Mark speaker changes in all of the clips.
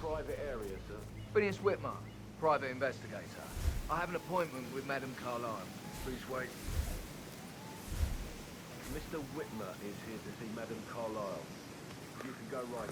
Speaker 1: private area, sir.
Speaker 2: Phineas Whitmer, private investigator. I have an appointment with Madame Carlyle. Please wait.
Speaker 1: Mr. Whitmer is here to see Madame Carlyle. You can go right.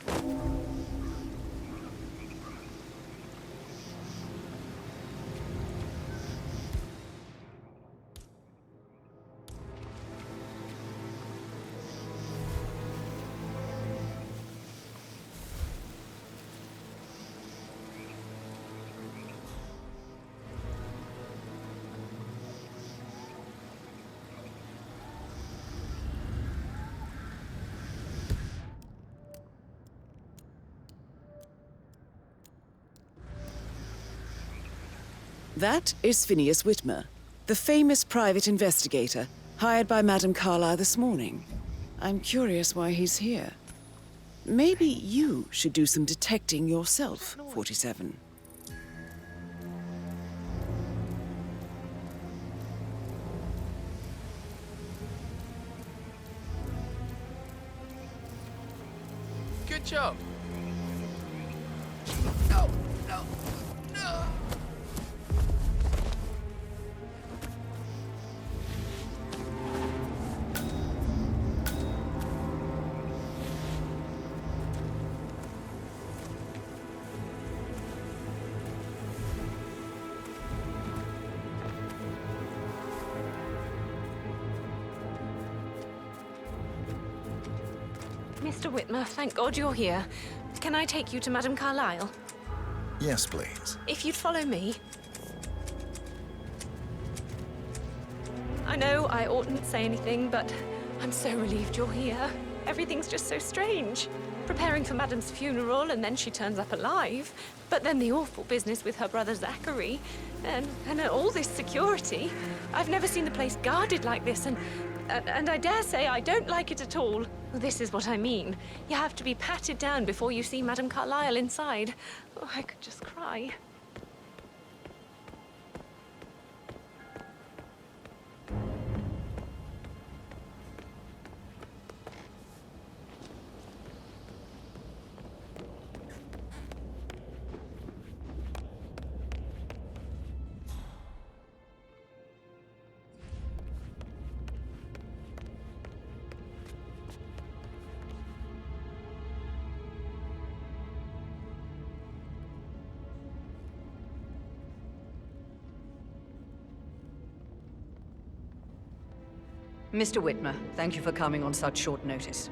Speaker 3: That is Phineas Whitmer, the famous private investigator, hired by Madame Carlyle this morning. I'm curious why he's here. Maybe you should do some detecting yourself, 47.
Speaker 2: Good job. No, no, no.
Speaker 4: Mr. Whitmer, thank God you're here. Can I take you to Madame Carlyle?
Speaker 5: Yes, please.
Speaker 4: If you'd follow me. I know I oughtn't say anything, but I'm so relieved you're here. Everything's just so strange. Preparing for Madame's funeral, and then she turns up alive. But then the awful business with her brother Zachary, and all this security. I've never seen the place guarded like this, and I dare say I don't like it at all. This is what I mean. You have to be patted down before you see Madame Carlyle inside. Oh, I could just cry.
Speaker 6: Mr. Whitmer, thank you for coming on such short notice.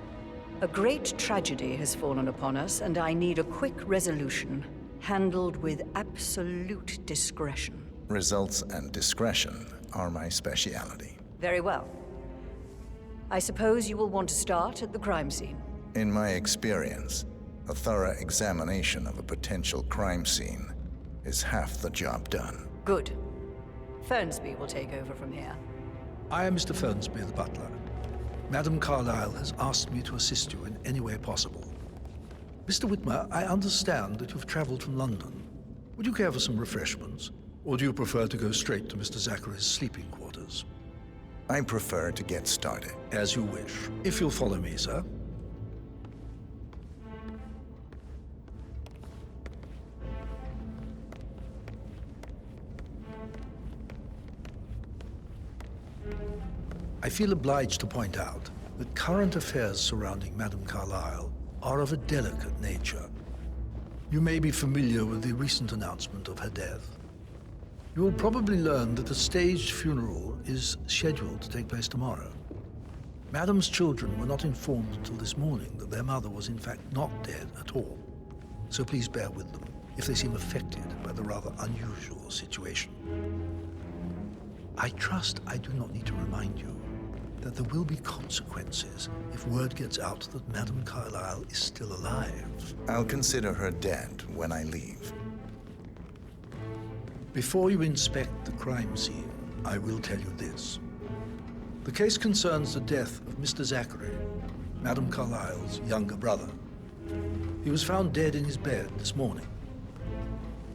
Speaker 6: A great tragedy has fallen upon us, and I need a quick resolution, handled with absolute discretion.
Speaker 5: Results and discretion are my speciality.
Speaker 6: Very well. I suppose you will want to start at the crime scene.
Speaker 5: In my experience, a thorough examination of a potential crime scene is half the job done.
Speaker 6: Good. Fernsby will take over from here.
Speaker 7: I am Mr. Fernsby, the butler. Madame Carlyle has asked me to assist you in any way possible. Mr. Whitmer, I understand that you've traveled from London. Would you care for some refreshments? Or do you prefer to go straight to Mr. Zachary's sleeping quarters?
Speaker 5: I prefer to get started.
Speaker 7: As you wish. If you'll follow me, sir. I feel obliged to point out that current affairs surrounding Madame Carlyle are of a delicate nature. You may be familiar with the recent announcement of her death. You will probably learn that a staged funeral is scheduled to take place tomorrow. Madame's children were not informed until this morning that their mother was in fact not dead at all. So please bear with them if they seem affected by the rather unusual situation. I trust I do not need to remind you that there will be consequences if word gets out that Madame Carlyle is still alive.
Speaker 5: I'll consider her dead when I leave.
Speaker 7: Before you inspect the crime scene, I will tell you this. The case concerns the death of Mr. Zachary, Madame Carlyle's younger brother. He was found dead in his bed this morning.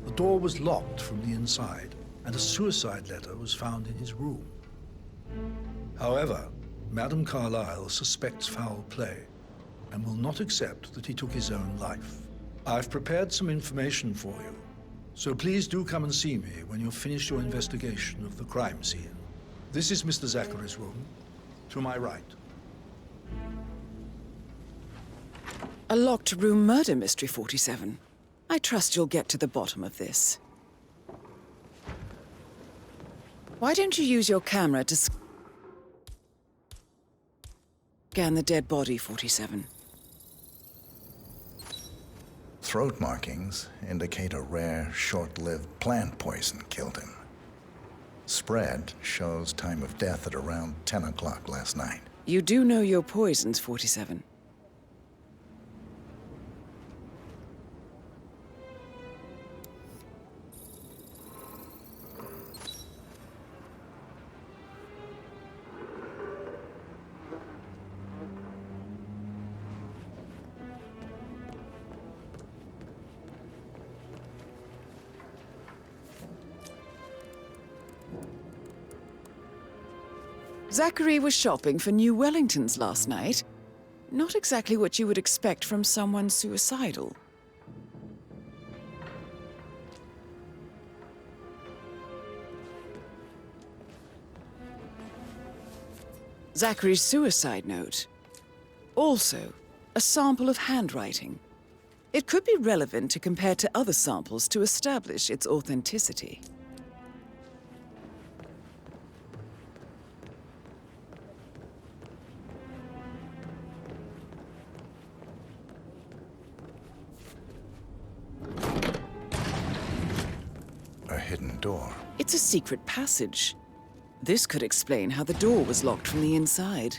Speaker 7: The door was locked from the inside, and a suicide letter was found in his room. However, Madame Carlyle suspects foul play and will not accept that he took his own life. I've prepared some information for you, so please do come and see me when you've finished your investigation of the crime scene. This is Mr. Zachary's room, to my right.
Speaker 3: A locked room murder mystery, 47. I trust you'll get to the bottom of this. Why don't you use your camera to scan the dead body, 47?
Speaker 5: Throat markings indicate a rare, short-lived plant poison killed him. Spread shows time of death at around 10 o'clock last night.
Speaker 3: You do know your poisons, 47. Zachary was shopping for new Wellingtons last night. Not exactly what you would expect from someone suicidal. Zachary's suicide note. Also, a sample of handwriting. It could be relevant to compare to other samples to establish its authenticity.
Speaker 5: A hidden door.
Speaker 3: It's a secret passage. This could explain how the door was locked from the inside.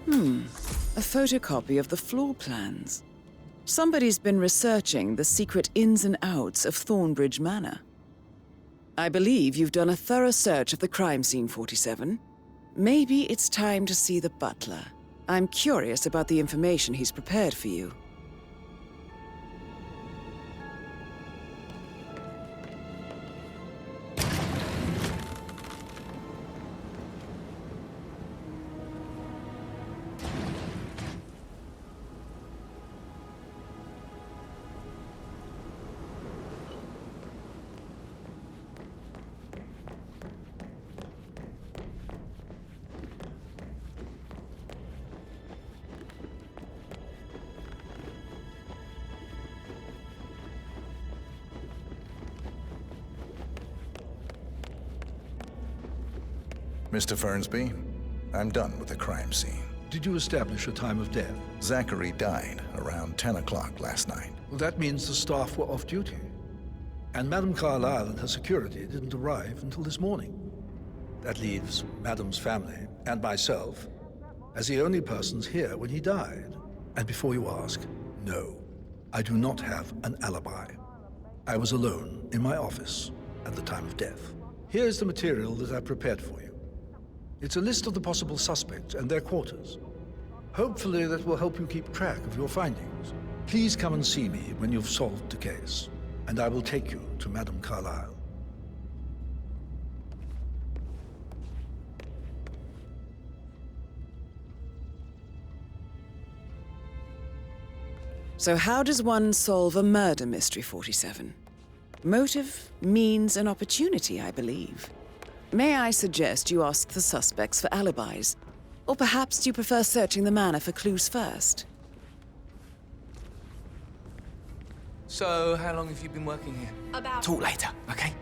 Speaker 3: A photocopy of the floor plans. Somebody's been researching the secret ins and outs of Thornbridge Manor. I believe you've done a thorough search of the crime scene, 47. Maybe it's time to see the butler. I'm curious about the information he's prepared for you.
Speaker 5: Mr. Fernsby, I'm done with the crime scene.
Speaker 7: Did you establish a time of death?
Speaker 5: Zachary died around 10 o'clock last night.
Speaker 7: Well, that means the staff were off duty. And Madame Carlyle and her security didn't arrive until this morning. That leaves Madame's family and myself as the only persons here when he died. And before you ask, no, I do not have an alibi. I was alone in my office at the time of death. Here's the material that I prepared for you. It's a list of the possible suspects and their quarters. Hopefully that will help you keep track of your findings. Please come and see me when you've solved the case, and I will take you to Madame Carlyle.
Speaker 3: So how does one solve a murder mystery, 47? Motive, means, and opportunity, I believe. May I suggest you ask the suspects for alibis? Or perhaps do you prefer searching the manor for clues first?
Speaker 2: So, how long have you been working here?
Speaker 4: About...
Speaker 2: Talk later, okay?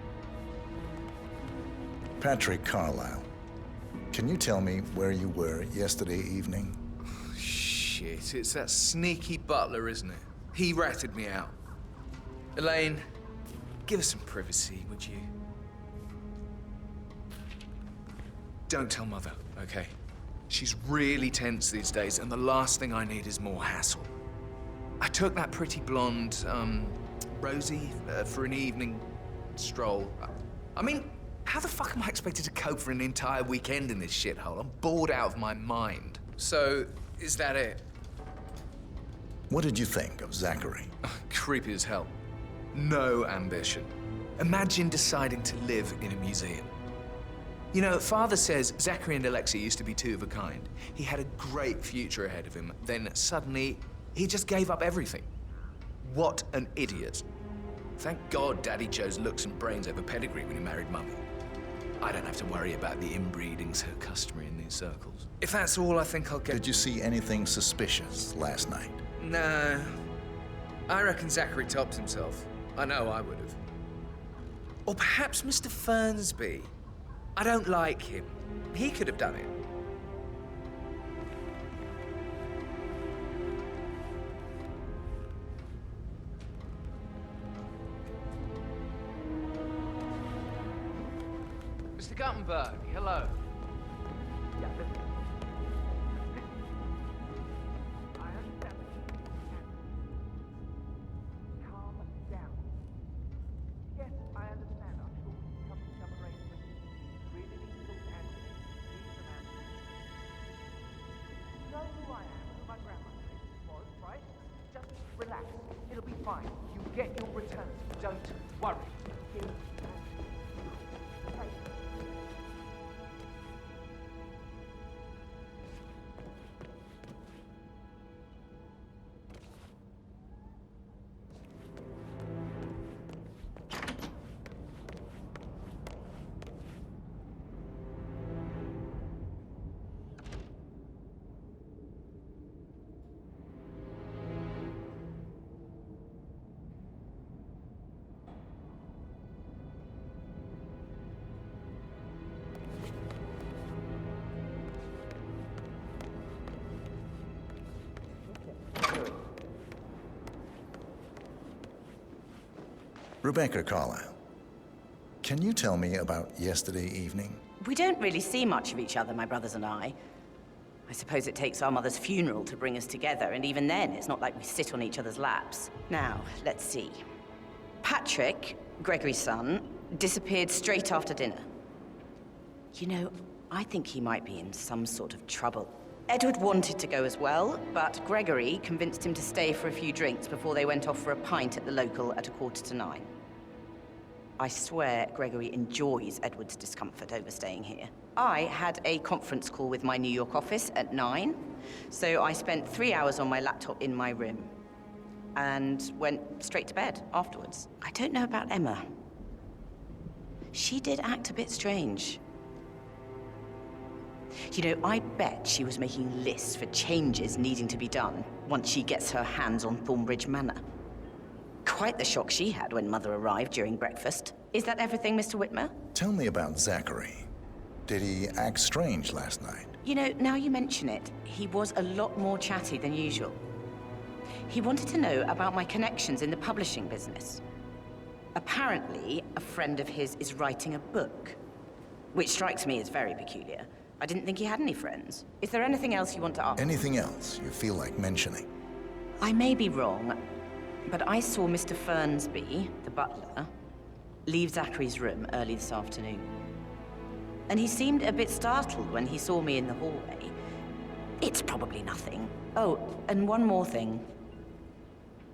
Speaker 5: Patrick Carlyle, can you tell me where you were yesterday evening?
Speaker 2: Shit, it's that sneaky butler, isn't it? He ratted me out. Elaine, give us some privacy, would you? Don't tell Mother, okay? She's really tense these days, and the last thing I need is more hassle. I took that pretty blonde, Rosie, for an evening stroll. I mean, how the fuck am I expected to cope for an entire weekend in this shithole? I'm bored out of my mind. So, is that it?
Speaker 5: What did you think of Zachary?
Speaker 2: Creepy as hell. No ambition. Imagine deciding to live in a museum. You know, Father says Zachary and Alexa used to be two of a kind. He had a great future ahead of him. Then suddenly, he just gave up everything. What an idiot. Thank God Daddy chose looks and brains over pedigree when he married Mummy. I don't have to worry about the inbreeding so customary in these circles. If that's all, I think I'll get...
Speaker 5: Did you see anything suspicious last night?
Speaker 2: No. I reckon Zachary tops himself. I know I would have. Or perhaps Mr. Fernsby. I don't like him. He could have done it. Mr. Guttenberg, hello.
Speaker 1: Yeah, listen. Calm down. Yes, I understand. I'm sure we can come to some arrangement. Really need to talk to Anthony. He's the man. You know who I am, who my grandmother was, right? Just relax. It'll be fine. You get your returns. Don't worry. Him and you. Okay?
Speaker 5: Rebecca Carlyle, can you tell me about yesterday evening?
Speaker 8: We don't really see much of each other, my brothers and I. I suppose it takes our mother's funeral to bring us together, and even then, it's not like we sit on each other's laps. Now, let's see. Patrick, Gregory's son, disappeared straight after dinner. You know, I think he might be in some sort of trouble. Edward wanted to go as well, but Gregory convinced him to stay for a few drinks before they went off for a pint at the local at 9:15. I swear Gregory enjoys Edward's discomfort over staying here. I had a conference call with my New York office at 9, so I spent 3 hours on my laptop in my room and went straight to bed afterwards. I don't know about Emma. She did act a bit strange. You know, I bet she was making lists for changes needing to be done once she gets her hands on Thornbridge Manor. Quite the shock she had when Mother arrived during breakfast. Is that everything, Mr. Whitmer?
Speaker 5: Tell me about Zachary. Did he act strange last night?
Speaker 8: You know, now you mention it, he was a lot more chatty than usual. He wanted to know about my connections in the publishing business. Apparently, a friend of his is writing a book, which strikes me as very peculiar. I didn't think he had any friends. Is there anything else you want to ask?
Speaker 5: Anything else you feel like mentioning?
Speaker 8: I may be wrong, but I saw Mr. Fernsby, the butler, leave Zachary's room early this afternoon. And he seemed a bit startled when he saw me in the hallway. It's probably nothing. Oh, and one more thing.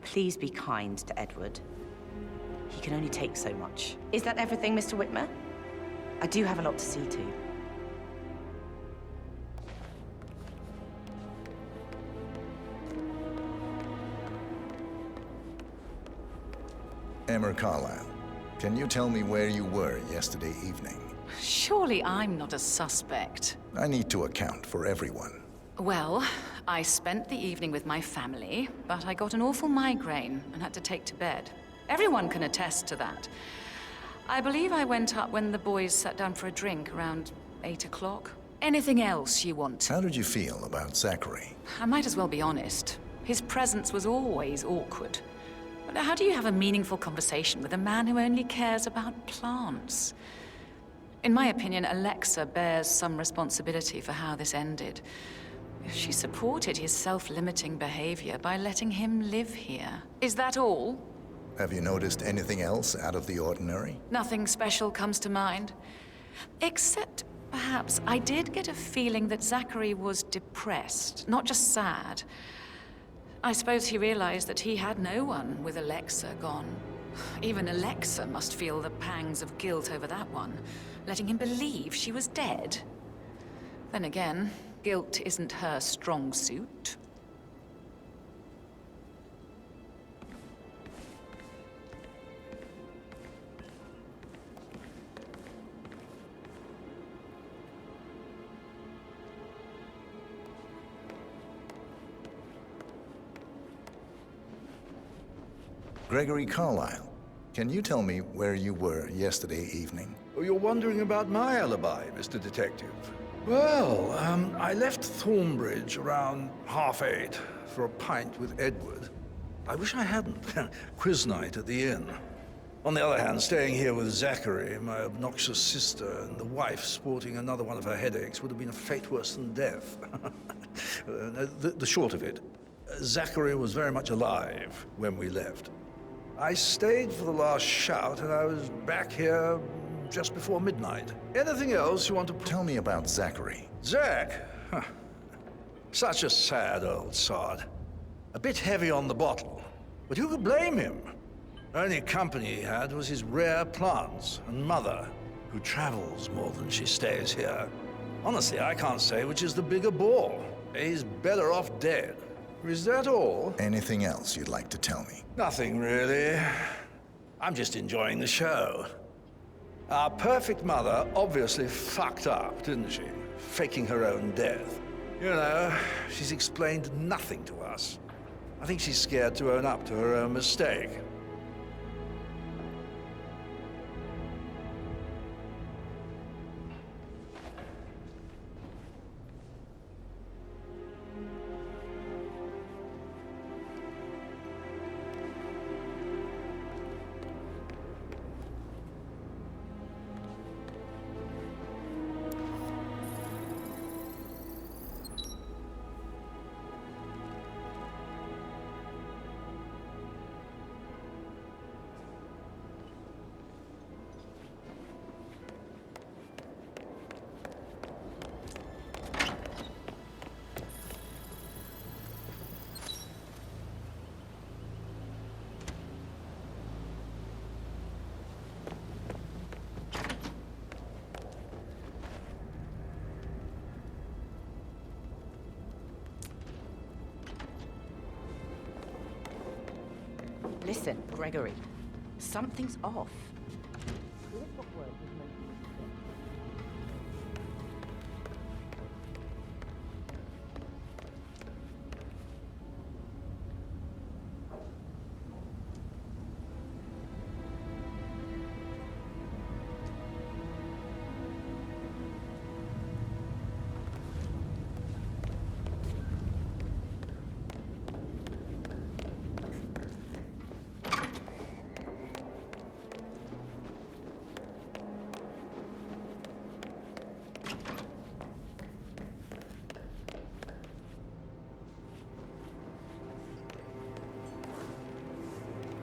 Speaker 8: Please be kind to Edward. He can only take so much. Is that everything, Mr. Whitmer? I do have a lot to see to.
Speaker 5: Emma Carlyle, can you tell me where you were yesterday evening?
Speaker 9: Surely I'm not a suspect.
Speaker 5: I need to account for everyone.
Speaker 9: Well, I spent the evening with my family, but I got an awful migraine and had to take to bed. Everyone can attest to that. I believe I went up when the boys sat down for a drink around 8 o'clock. Anything else you want?
Speaker 5: How did you feel about Zachary?
Speaker 9: I might as well be honest. His presence was always awkward. But how do you have a meaningful conversation with a man who only cares about plants? In my opinion, Alexa bears some responsibility for how this ended. She supported his self-limiting behavior by letting him live here. Is that all?
Speaker 5: Have you noticed anything else out of the ordinary?
Speaker 9: Nothing special comes to mind. Except, perhaps, I did get a feeling that Zachary was depressed, not just sad. I suppose he realized that he had no one with Alexa gone. Even Alexa must feel the pangs of guilt over that one, letting him believe she was dead. Then again, guilt isn't her strong suit.
Speaker 5: Gregory Carlyle, can you tell me where you were yesterday evening?
Speaker 7: Oh, you're wondering about my alibi, Mr. Detective. Well, I left Thornbridge around 8:30 for a pint with Edward. I wish I hadn't. Quiz night at the inn. On the other hand, staying here with Zachary, my obnoxious sister, and the wife sporting another one of her headaches would have been a fate worse than death. The short of it, Zachary was very much alive when we left. I stayed for the last shout, and I was back here just before midnight. Anything else you want to...
Speaker 5: Tell me about Zachary.
Speaker 7: Zach? Huh. Such a sad old sod. A bit heavy on the bottle, but who could blame him? Only company he had was his rare plants and mother, who travels more than she stays here. Honestly, I can't say which is the bigger bore. He's better off dead. Is that all?
Speaker 5: Anything else you'd like to tell me?
Speaker 7: Nothing, really. I'm just enjoying the show. Our perfect mother obviously fucked up, didn't she? Faking her own death. You know, she's explained nothing to us. I think she's scared to own up to her own mistake.
Speaker 8: Listen, Gregory, something's off.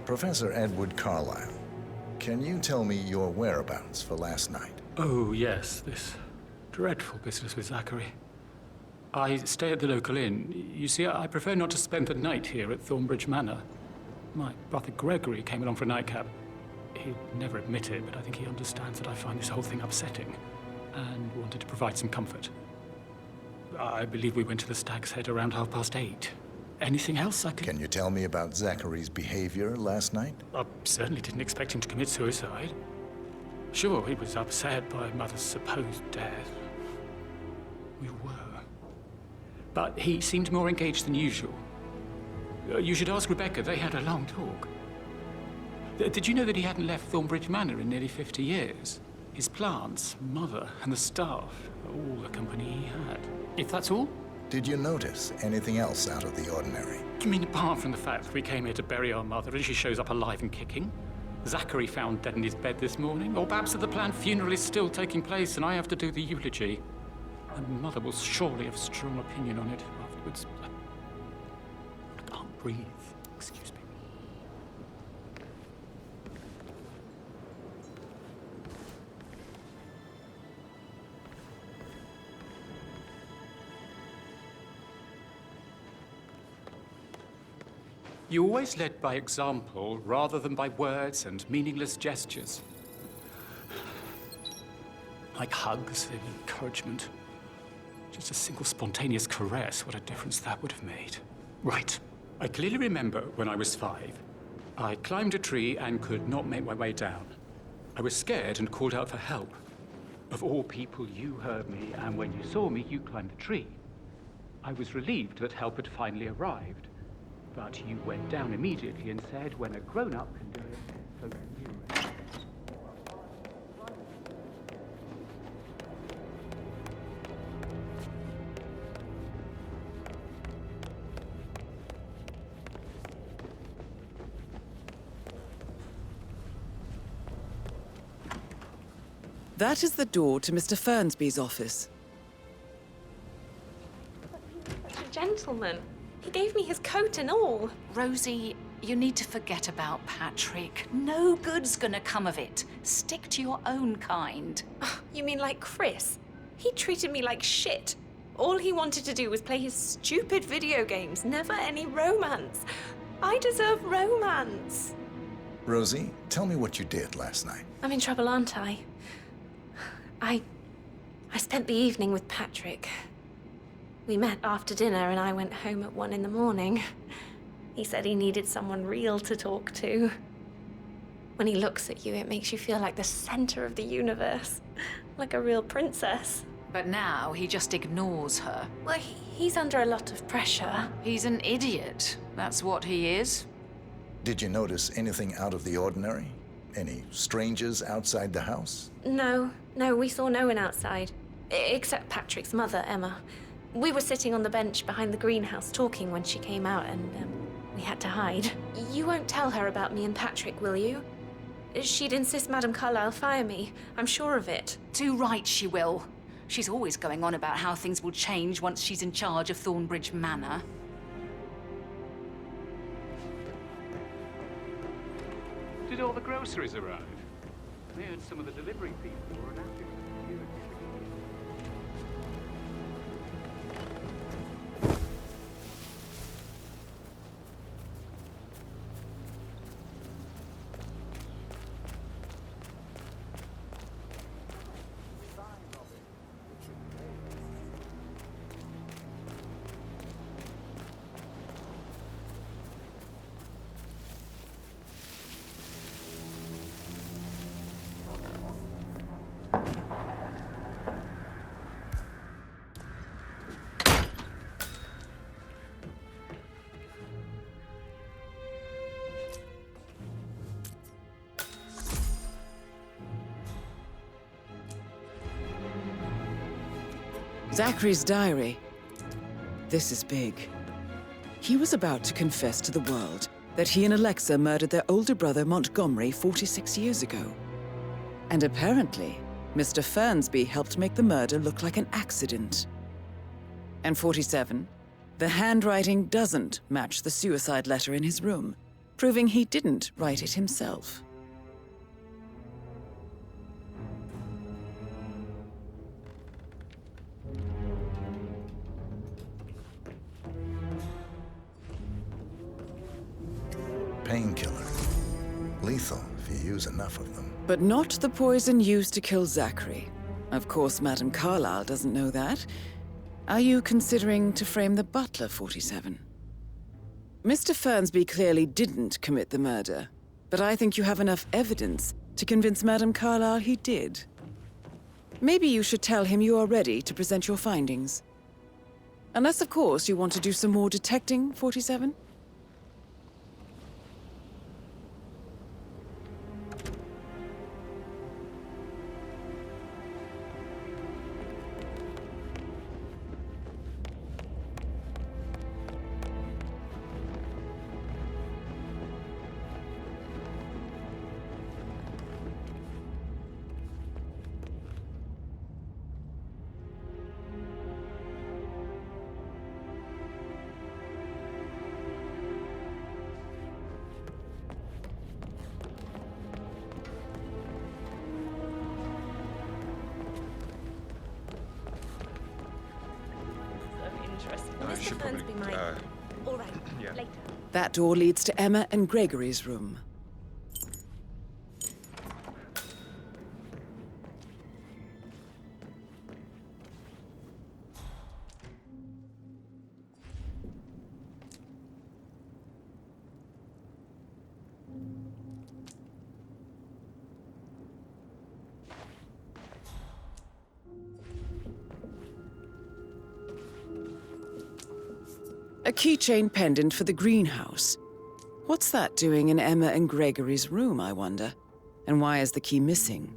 Speaker 5: Professor Edward Carlyle, can you tell me your whereabouts for last night?
Speaker 10: Oh, yes, this dreadful business with Zachary. I stay at the local inn. You see, I prefer not to spend the night here at Thornbridge Manor. My brother Gregory came along for a nightcap. He'd never admit it, but I think he understands that I find this whole thing upsetting and wanted to provide some comfort. I believe we went to the Stag's Head around 8:30. Anything else I could...
Speaker 5: Can you tell me about Zachary's behavior last night?
Speaker 10: I certainly didn't expect him to commit suicide. Sure, he was upset by Mother's supposed death. We were. But he seemed more engaged than usual. You should ask Rebecca. They had a long talk. Did you know that he hadn't left Thornbridge Manor in nearly 50 years? His plants, Mother, and the staff, all the company he had. If that's all?
Speaker 5: Did you notice anything else out of the ordinary?
Speaker 10: You mean apart from the fact that we came here to bury our mother and she shows up alive and kicking? Zachary found dead in his bed this morning? Or perhaps that the planned funeral is still taking place and I have to do the eulogy? And Mother will surely have a strong opinion on it afterwards. I can't breathe. Excuse me. You always led by example rather than by words and meaningless gestures. Like hugs and encouragement. Just a single spontaneous caress, what a difference that would have made. Right. I clearly remember when I was 5. I climbed a tree and could not make my way down. I was scared and called out for help. Of all people, you heard me, and when you saw me, you climbed the tree. I was relieved that help had finally arrived. But you went down immediately and said, when a grown-up can do it, so can you.
Speaker 3: That is the door to Mr. Fernsby's office.
Speaker 4: A gentleman. He gave me his coat and all.
Speaker 9: Rosie, you need to forget about Patrick. No good's gonna come of it. Stick to your own kind.
Speaker 4: You mean like Chris? He treated me like shit. All he wanted to do was play his stupid video games, never any romance. I deserve romance.
Speaker 5: Rosie, tell me what you did last night.
Speaker 4: I'm in trouble, aren't I? I spent the evening with Patrick. We met after dinner and I went home at 1 in the morning. He said he needed someone real to talk to. When he looks at you, it makes you feel like the center of the universe. Like a real princess.
Speaker 9: But now he just ignores her.
Speaker 4: Well, he's under a lot of pressure.
Speaker 9: He's an idiot. That's what he is.
Speaker 5: Did you notice anything out of the ordinary? Any strangers outside the house?
Speaker 4: No, we saw no one outside. Except Patrick's mother, Emma. We were sitting on the bench behind the greenhouse talking when she came out and we had to hide. You won't tell her about me and Patrick, will you? She'd insist Madame Carlyle fire me. I'm sure of it.
Speaker 9: Too right she will. She's always going on about how things will change once she's in charge of Thornbridge Manor.
Speaker 10: Did all the groceries arrive? I heard some of the delivery people were announcing security.
Speaker 3: Zachary's diary. This is big. He was about to confess to the world that he and Alexa murdered their older brother Montgomery 46 years ago. And apparently, Mr. Fernsby helped make the murder look like an accident. And 47, the handwriting doesn't match the suicide letter in his room, proving he didn't write it himself.
Speaker 5: Painkiller. Lethal if you use enough of them.
Speaker 3: But not the poison used to kill Zachary. Of course, Madame Carlyle doesn't know that. Are you considering to frame the butler, 47? Mr. Fernsby clearly didn't commit the murder, but I think you have enough evidence to convince Madame Carlyle he did. Maybe you should tell him you are ready to present your findings. Unless, of course, you want to do some more detecting, 47?
Speaker 4: Interesting.
Speaker 11: I
Speaker 4: Mr.
Speaker 11: should
Speaker 4: Fernsby
Speaker 11: probably,
Speaker 4: might. All right.
Speaker 11: yeah.
Speaker 4: Later.
Speaker 3: That door leads to Emma and Gregory's room. A keychain pendant for the greenhouse. What's that doing in Emma and Gregory's room, I wonder? And why is the key missing?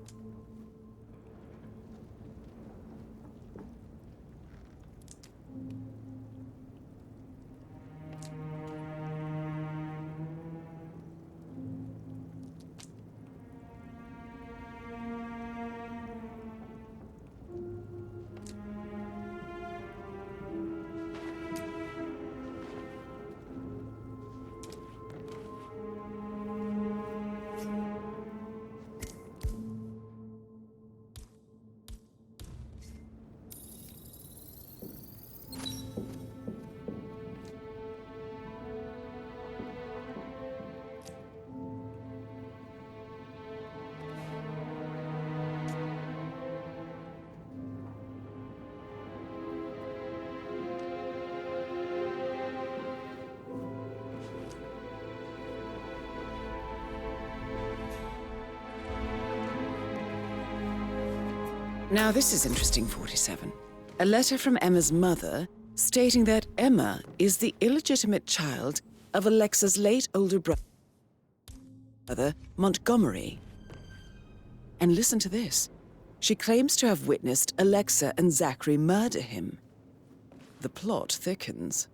Speaker 3: Now this is interesting, 47. A letter from Emma's mother stating that Emma is the illegitimate child of Alexa's late older brother, Montgomery. And listen to this. She claims to have witnessed Alexa and Zachary murder him. The plot thickens.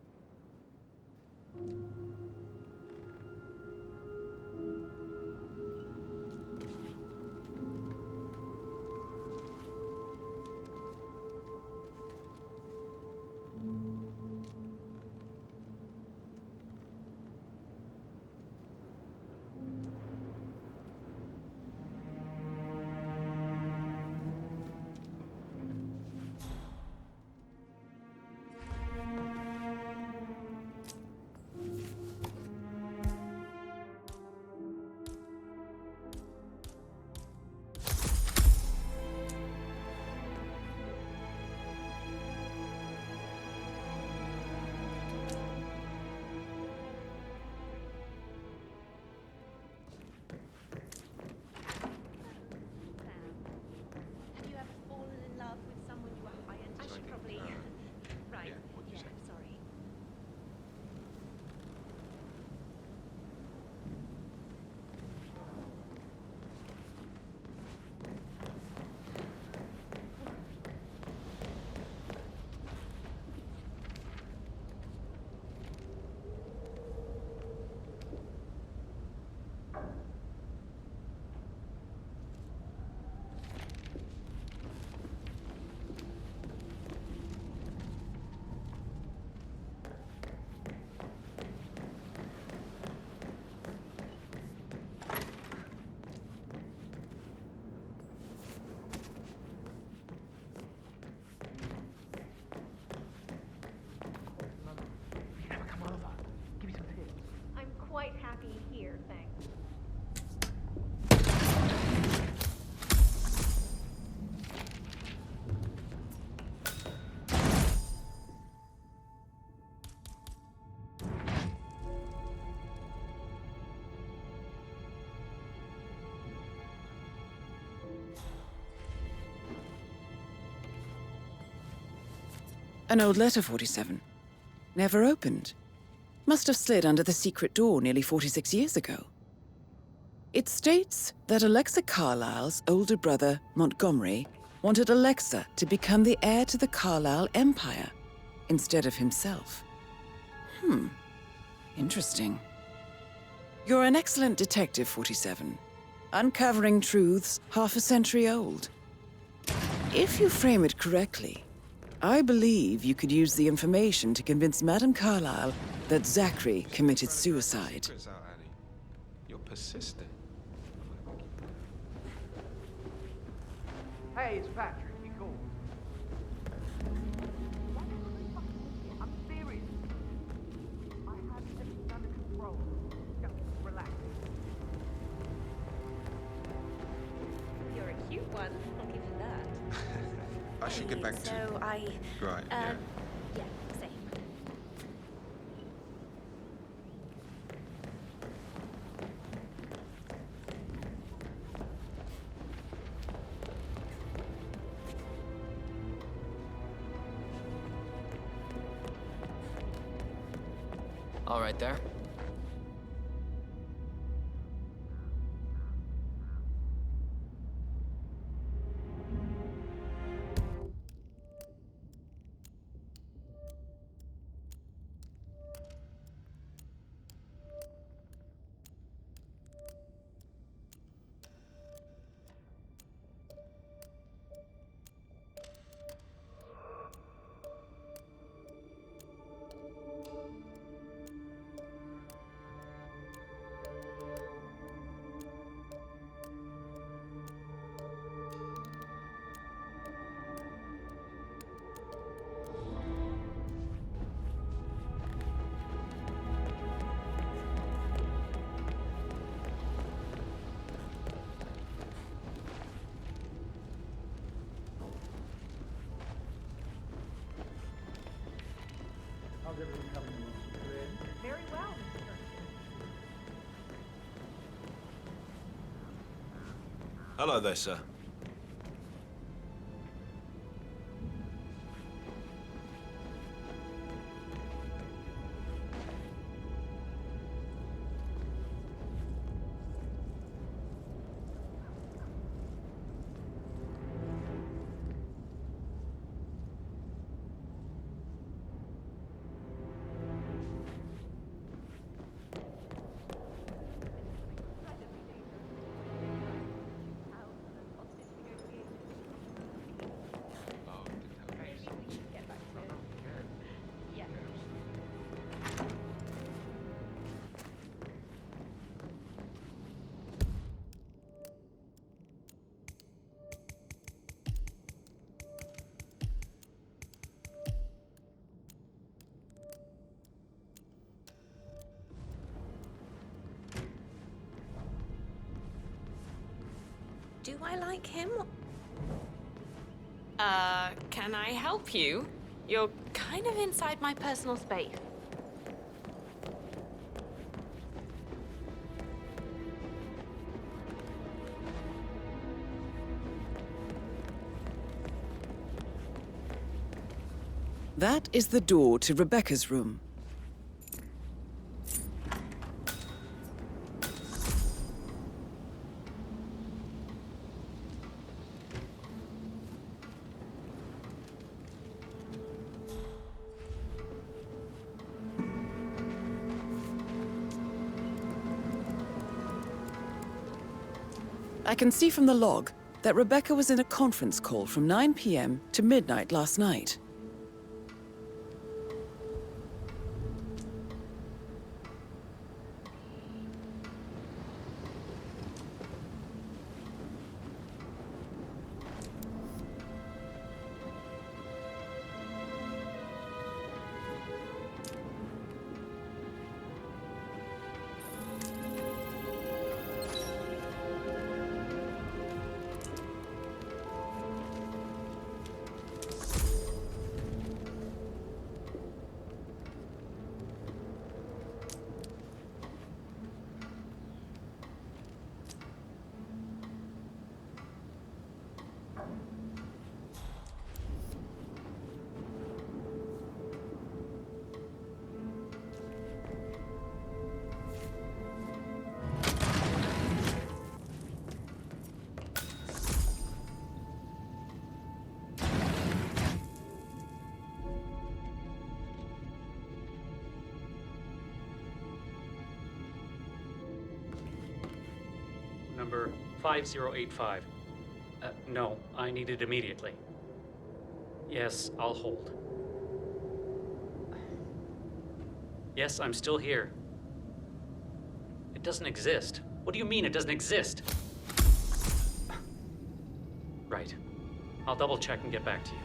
Speaker 11: Quite happy here, thanks.
Speaker 3: An old letter, 47. Never opened. Must have slid under the secret door nearly 46 years ago. It states that Alexa Carlisle's older brother, Montgomery, wanted Alexa to become the heir to the Carlisle Empire instead of himself. Interesting. You're an excellent detective, 47. Uncovering truths half a century old. If you frame it correctly, I believe you could use the information to convince Madame Carlisle that Zachary committed suicide.
Speaker 12: You're persistent.
Speaker 1: Hey, it's Patrick. You called. I'm serious. I had everything under control.
Speaker 4: one, I'll give you that.
Speaker 12: I should get back to.
Speaker 4: So I...
Speaker 12: Right, yeah.
Speaker 4: Yeah, same.
Speaker 13: All right there.
Speaker 7: How's everything coming along?
Speaker 11: Very well, Mr.
Speaker 14: Hello there, sir.
Speaker 4: Do I like him?
Speaker 9: Can I help you? You're kind of inside my personal space.
Speaker 3: That is the door to Rebecca's room. I can see from the log that Rebecca was in a conference call from 9 p.m. to midnight last night.
Speaker 10: Number 5085. No, I need it immediately. Yes, I'll hold. Yes, I'm still here. It doesn't exist. What do you mean it doesn't exist? Right. I'll double check and get back to you.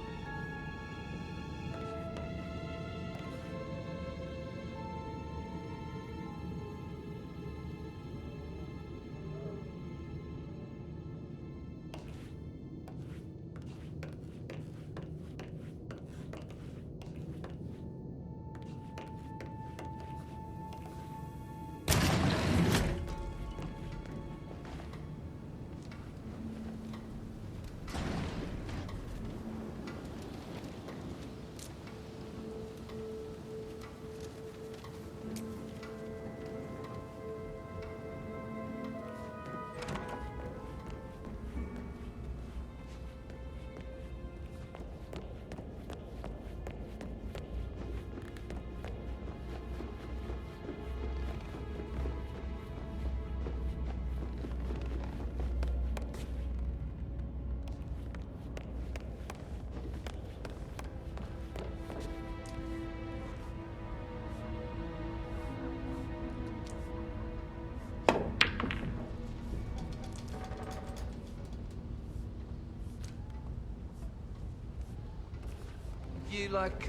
Speaker 2: You like,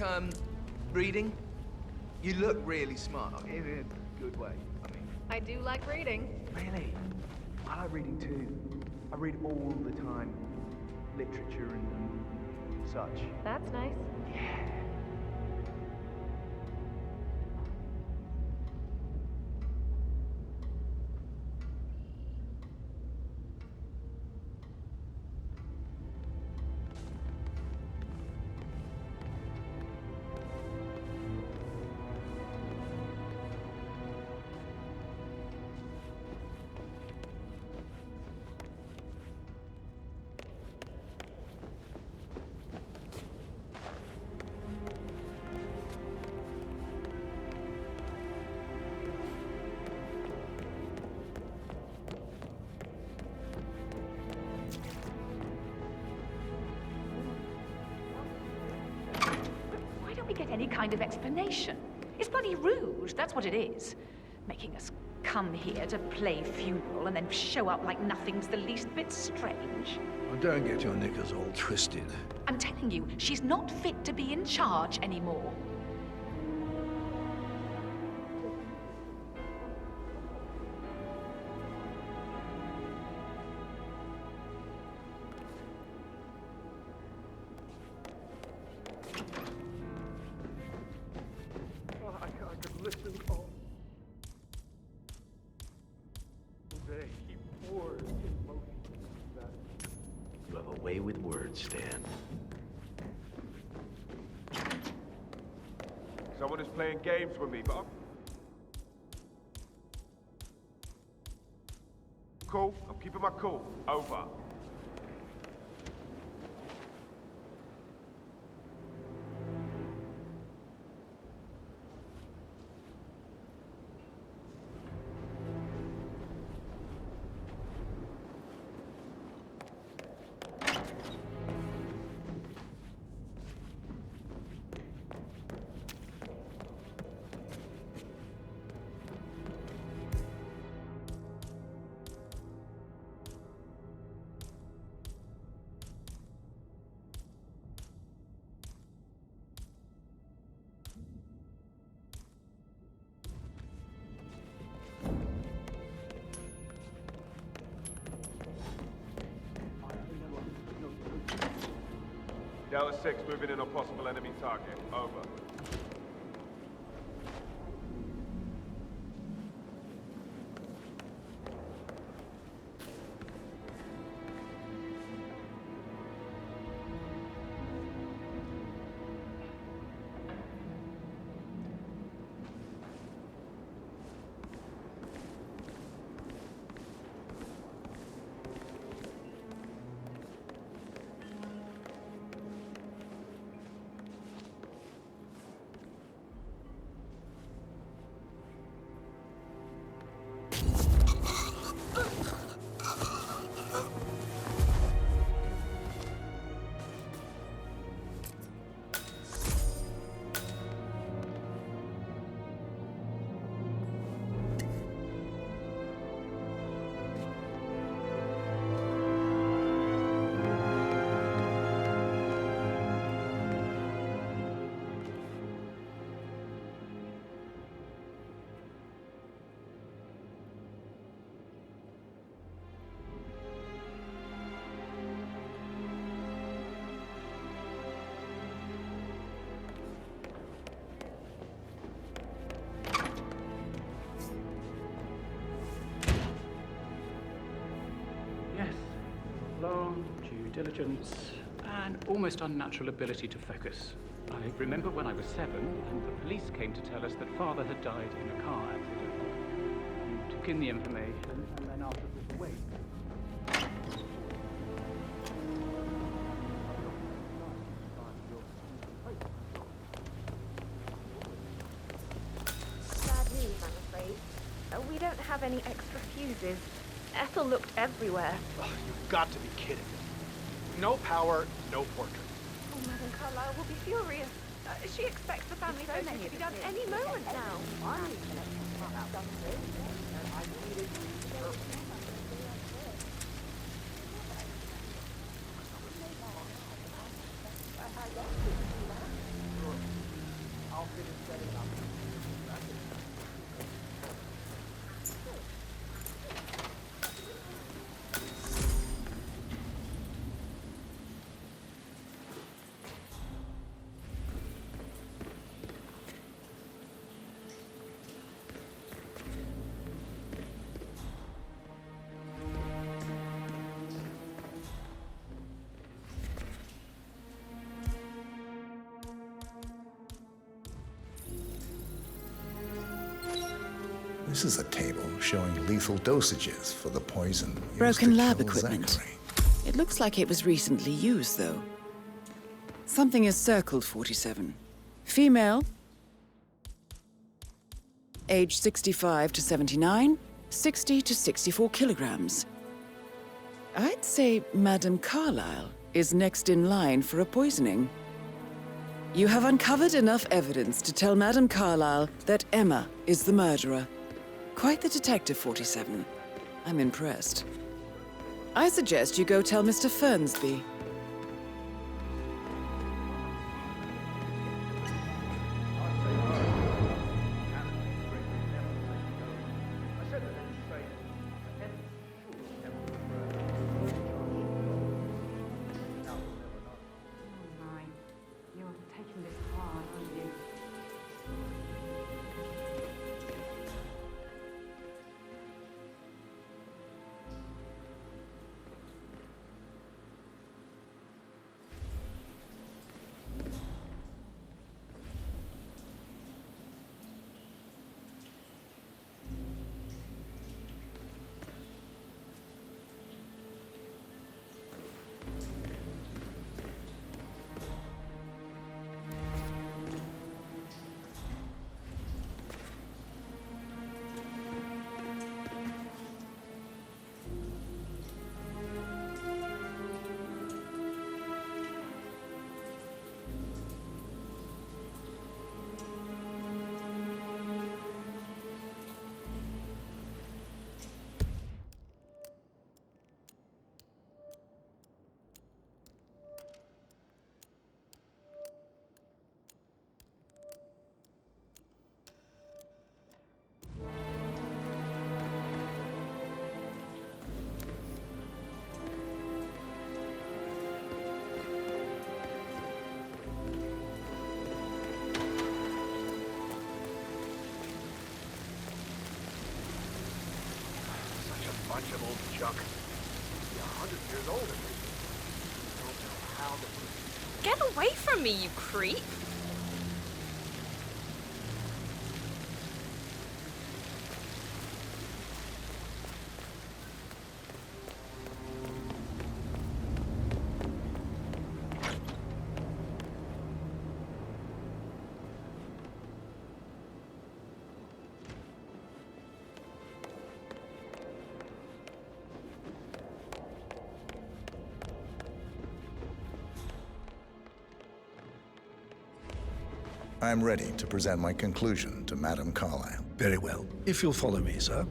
Speaker 2: reading? You look really smart, in a good way, I mean.
Speaker 11: I do like reading.
Speaker 1: Really? I like reading too. I read all the time. Literature and such.
Speaker 11: That's nice.
Speaker 1: Yeah.
Speaker 9: Why don't we get any kind of explanation? It's bloody rude, that's what it is. Making us come here to play funeral and then show up like nothing's the least bit strange.
Speaker 7: Oh, don't get your knickers all twisted.
Speaker 9: I'm telling you, she's not fit to be in charge anymore.
Speaker 1: I could listen all day. Keep words in motion.
Speaker 15: You have a way with words, Stan.
Speaker 16: Someone is playing games with me, but I'm cool. I'm keeping my cool. Over. Delta 6 moving in on possible enemy target. Over.
Speaker 10: Long due diligence, and almost unnatural ability to focus. I remember when I was 7, and the police came to tell us that father had died in a car accident. You took in the information, and then after this away.
Speaker 4: Bad news, I'm afraid. We don't have any extra fuses. Ethel looked everywhere.
Speaker 17: Oh, you've got to be kidding me. No power, no portrait.
Speaker 4: Oh, Madam Carlyle will be furious. She expects the family photo to be done any moment now.
Speaker 5: This is a table showing lethal dosages for the poison used
Speaker 3: Broken
Speaker 5: to
Speaker 3: lab
Speaker 5: kill
Speaker 3: equipment.
Speaker 5: Zachary.
Speaker 3: It looks like it was recently used, though. Something is circled 47. Female. Age 65 to 79, 60 to 64 kilograms. I'd say Madame Carlyle is next in line for a poisoning. You have uncovered enough evidence to tell Madame Carlyle that Emma is the murderer. Quite the detective, 47. I'm impressed. I suggest you go tell Mr. Fernsby.
Speaker 17: Bunch of old junk. You're 100 years older than me. Don't know how to...
Speaker 4: Get away from me, you creep!
Speaker 5: I'm ready to present my conclusion to Madame Carlyle.
Speaker 7: Very well. If you'll follow me, sir.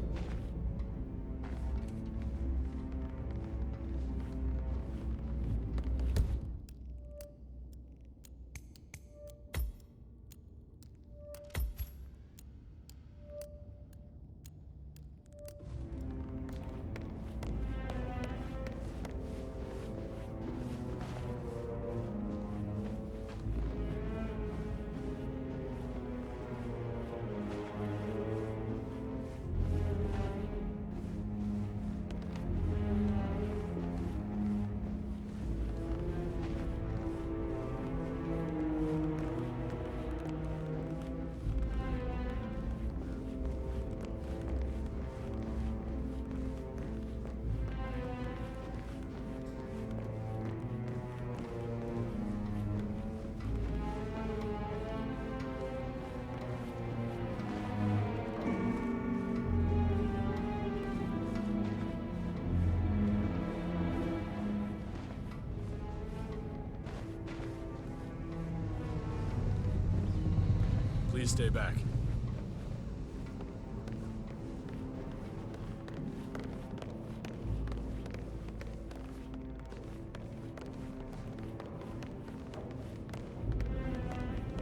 Speaker 18: Please stay back.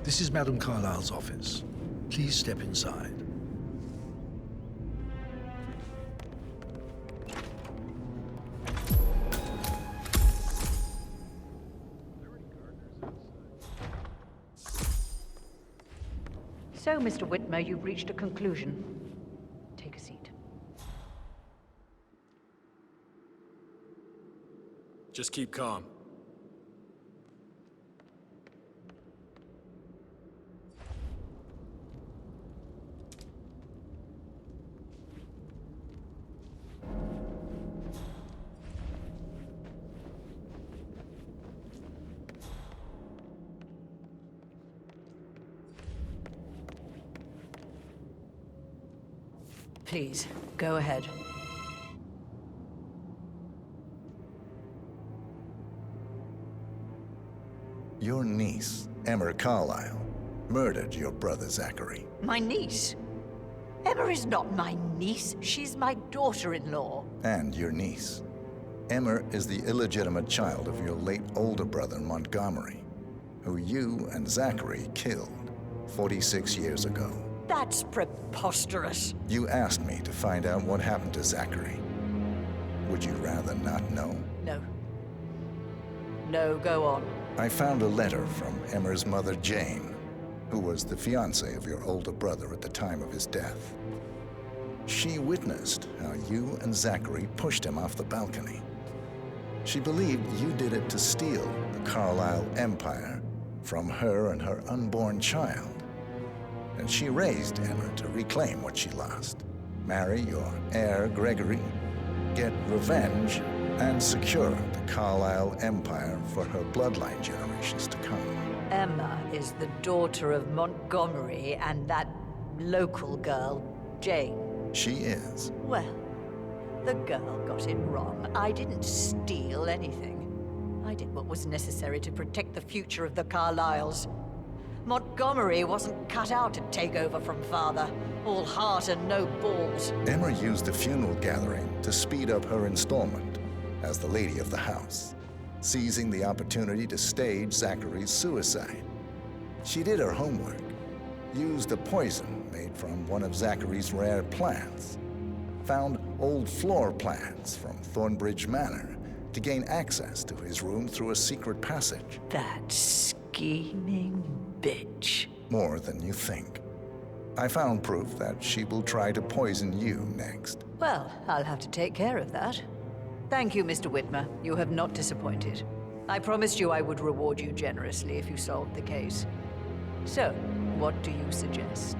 Speaker 7: This is Madame Carlyle's office. Please step inside.
Speaker 6: So, Mr. Whitmer, you've reached a conclusion. Take a seat.
Speaker 18: Just keep calm.
Speaker 6: Please, go ahead.
Speaker 5: Your niece, Emma Carlyle, murdered your brother Zachary.
Speaker 19: My niece? Emma is not my niece. She's my daughter-in-law.
Speaker 5: And your niece. Emma is the illegitimate child of your late older brother Montgomery, who you and Zachary killed 46 years ago.
Speaker 19: That's preposterous.
Speaker 5: You asked me to find out what happened to Zachary. Would you rather not know?
Speaker 19: No. No, go on.
Speaker 5: I found a letter from Emma's mother, Jane, who was the fiancée of your older brother at the time of his death. She witnessed how you and Zachary pushed him off the balcony. She believed you did it to steal the Carlyle empire from her and her unborn child. And she raised Emma to reclaim what she lost. Marry your heir, Gregory, get revenge, and secure the Carlyle empire for her bloodline generations to come.
Speaker 19: Emma is the daughter of Montgomery and that local girl, Jane.
Speaker 5: She is.
Speaker 19: Well, the girl got it wrong. I didn't steal anything. I did what was necessary to protect the future of the Carlyles. Montgomery wasn't cut out to take over from father. All heart and no balls.
Speaker 5: Emma used a funeral gathering to speed up her installment as the lady of the house, seizing the opportunity to stage Zachary's suicide. She did her homework, used a poison made from one of Zachary's rare plants, found old floor plans from Thornbridge Manor to gain access to his room through a secret passage.
Speaker 19: That scheming bitch.
Speaker 5: More than you think. I found proof that she will try to poison you next.
Speaker 19: Well, I'll have to take care of that. Thank you, Mr. Whitmer. You have not disappointed. I promised you I would reward you generously if you solved the case. So, what do you suggest?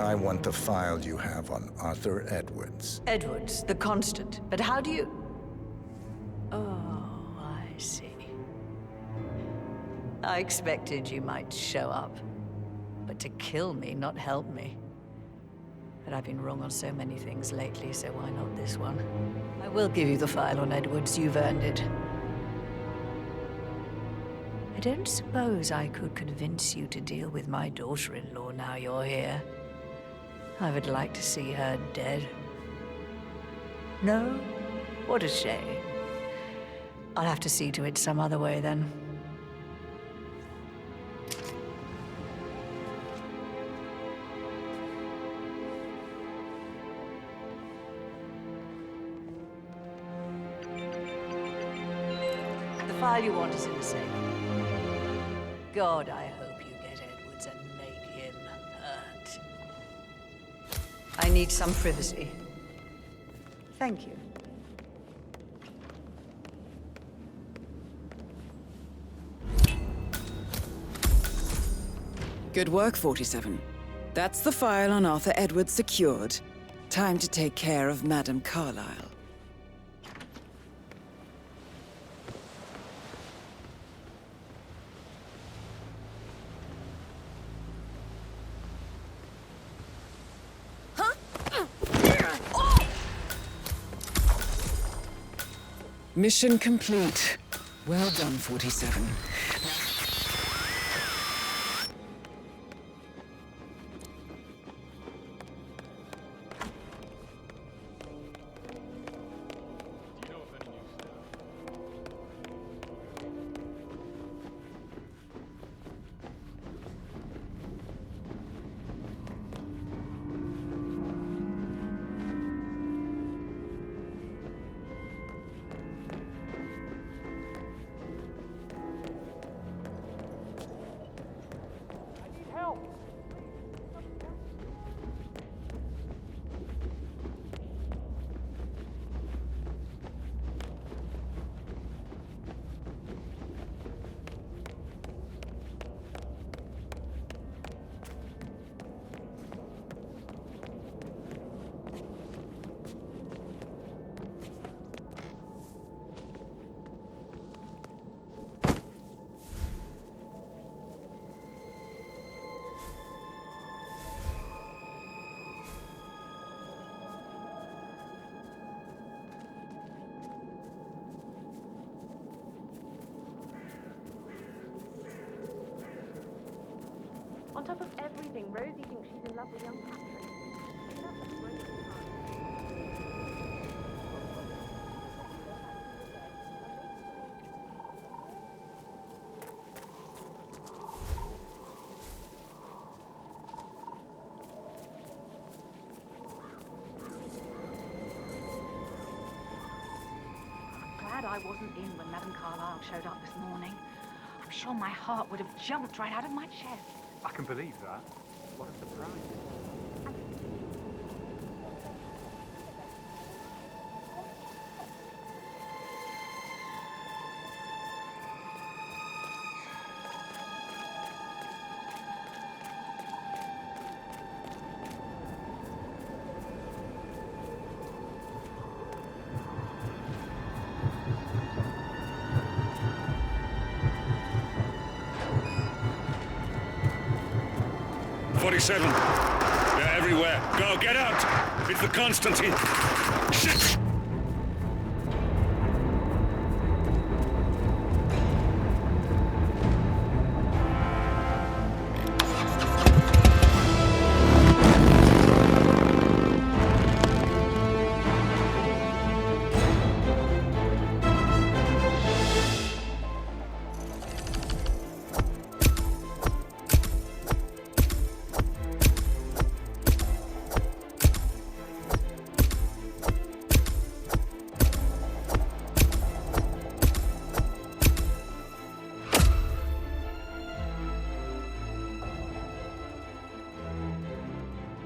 Speaker 5: I want the file you have on Arthur Edwards.
Speaker 19: Edwards, the Constant. But how do you... Oh, I see. I expected you might show up. But to kill me, not help me. But I've been wrong on so many things lately, so why not this one? I will give you the file on Edwards. You've earned it. I don't suppose I could convince you to deal with my daughter-in-law now you're here. I would like to see her dead. No? What a shame. I'll have to see to it some other way then. The file you want is in the safe. God, I hope you get Edwards and make him hurt. I need some privacy. Thank you.
Speaker 3: Good work, 47. That's the file on Arthur Edwards secured. Time to take care of Madame Carlyle. Mission complete. Well done, 47.
Speaker 4: On top of everything, Rosie thinks she's in love with young Patrick. That's a great time.
Speaker 20: Glad I wasn't in when Madame Carlyle showed up this morning. I'm sure my heart would have jumped right out of my chest.
Speaker 17: I can believe that. What a surprise.
Speaker 21: 47. They're everywhere. Go, get out! It's the Constantine. Shit!